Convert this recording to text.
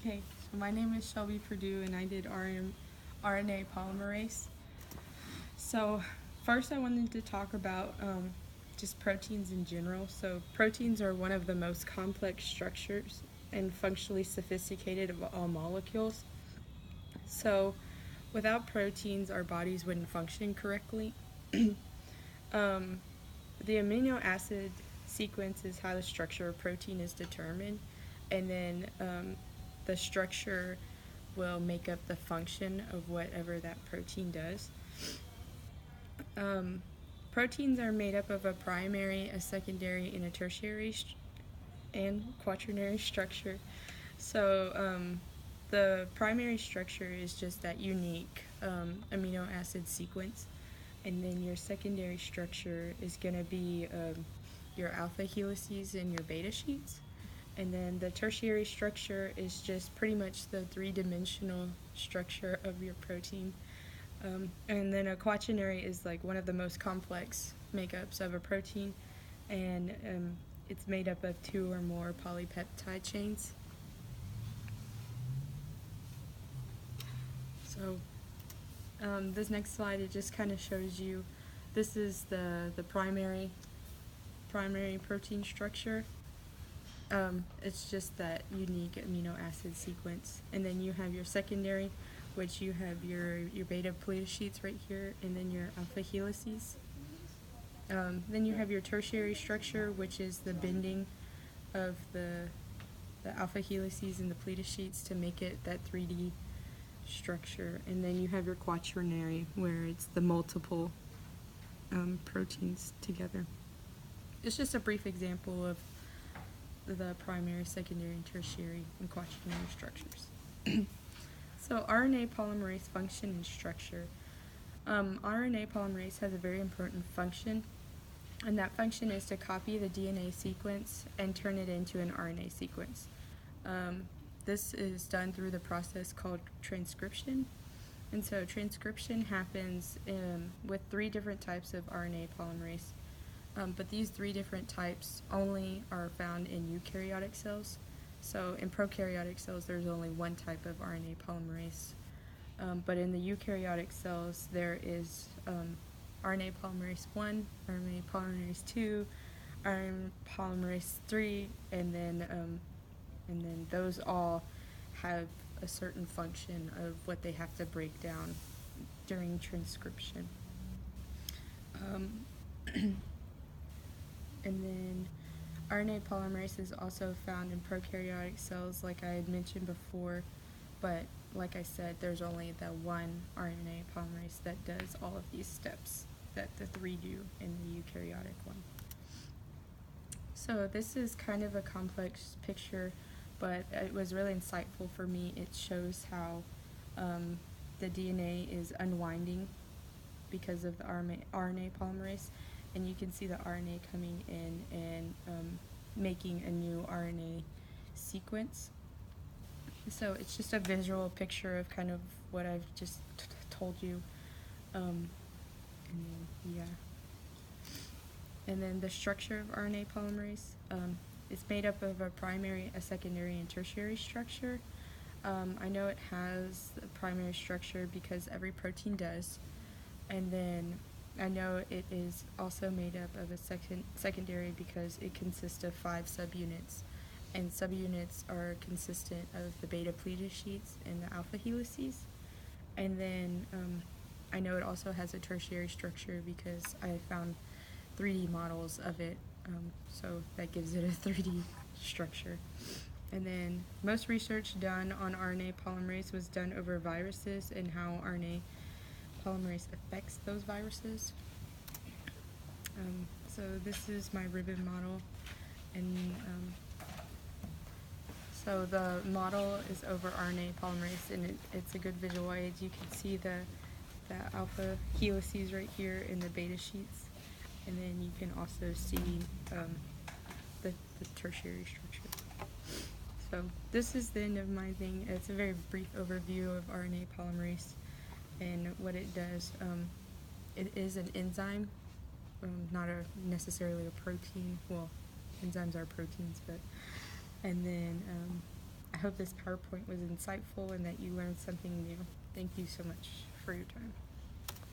Okay, so my name is Shelby Purdue and I did RNA polymerase. So, first I wanted to talk about just proteins in general. So, proteins are one of the most complex structures and functionally sophisticated of all molecules. So, without proteins, our bodies wouldn't function correctly. um, the amino acid sequence is how the structure of protein is determined, and then the structure will make up the function of whatever that protein does. Um, Proteins are made up of a primary, a secondary, and a tertiary and quaternary structure. So the primary structure is just that unique amino acid sequence, and then your secondary structure is going to be your alpha helices and your beta sheets. And then the tertiary structure is just pretty much the three-dimensional structure of your protein. And then a quaternary is like one of the most complex makeups of a protein, and it's made up of two or more polypeptide chains. So this next slide, it just kind of shows you, this is the primary protein structure. It's just that unique amino acid sequence. And then you have your secondary, which you have your beta pleated sheets right here, and then your alpha helices. Then you have your tertiary structure, which is the bending of the alpha helices and the pleated sheets to make it that 3D structure. And then you have your quaternary, where it's the multiple proteins together. It's just a brief example of the primary, secondary, and tertiary and quaternary structures. So RNA polymerase function and structure. RNA polymerase has a very important function, and that function is to copy the DNA sequence and turn it into an RNA sequence. This is done through the process called transcription. And so transcription happens with three different types of RNA polymerase. But these three different types only are found in eukaryotic cells. So in prokaryotic cells, there's only one type of RNA polymerase. But in the eukaryotic cells, there is RNA polymerase 1, RNA polymerase 2, RNA polymerase 3, and then those all have a certain function of what they have to break down during transcription. And then RNA polymerase is also found in prokaryotic cells, like I had mentioned before, but like I said, there's only that one RNA polymerase that does all of these steps that the three do in the eukaryotic one. So this is kind of a complex picture, but it was really insightful for me. It shows how the DNA is unwinding because of the RNA polymerase, and you can see the RNA coming in and making a new RNA sequence. So it's just a visual picture of kind of what I've just told you. And then, yeah. And then the structure of RNA polymerase is made up of a primary, a secondary, and tertiary structure. I know it has a primary structure because every protein does. And then I know it is also made up of a secondary because it consists of 5 subunits. And subunits are consistent of the beta pleated sheets and the alpha helices. And then I know it also has a tertiary structure because I found 3D models of it, so that gives it a 3D structure. And then most research done on RNA polymerase was done over viruses and how RNA polymerase affects those viruses. So this is my ribbon model, and so the model is over RNA polymerase, and it's a good visual aid. You can see the alpha helices right here in the beta sheets, and then you can also see the tertiary structure. So this is the end of my thing. It's a very brief overview of RNA polymerase and what it does. It is an enzyme, not necessarily a protein. Well, enzymes are proteins, but and then hope this PowerPoint was insightful and that you learned something new. Thank you so much for your time.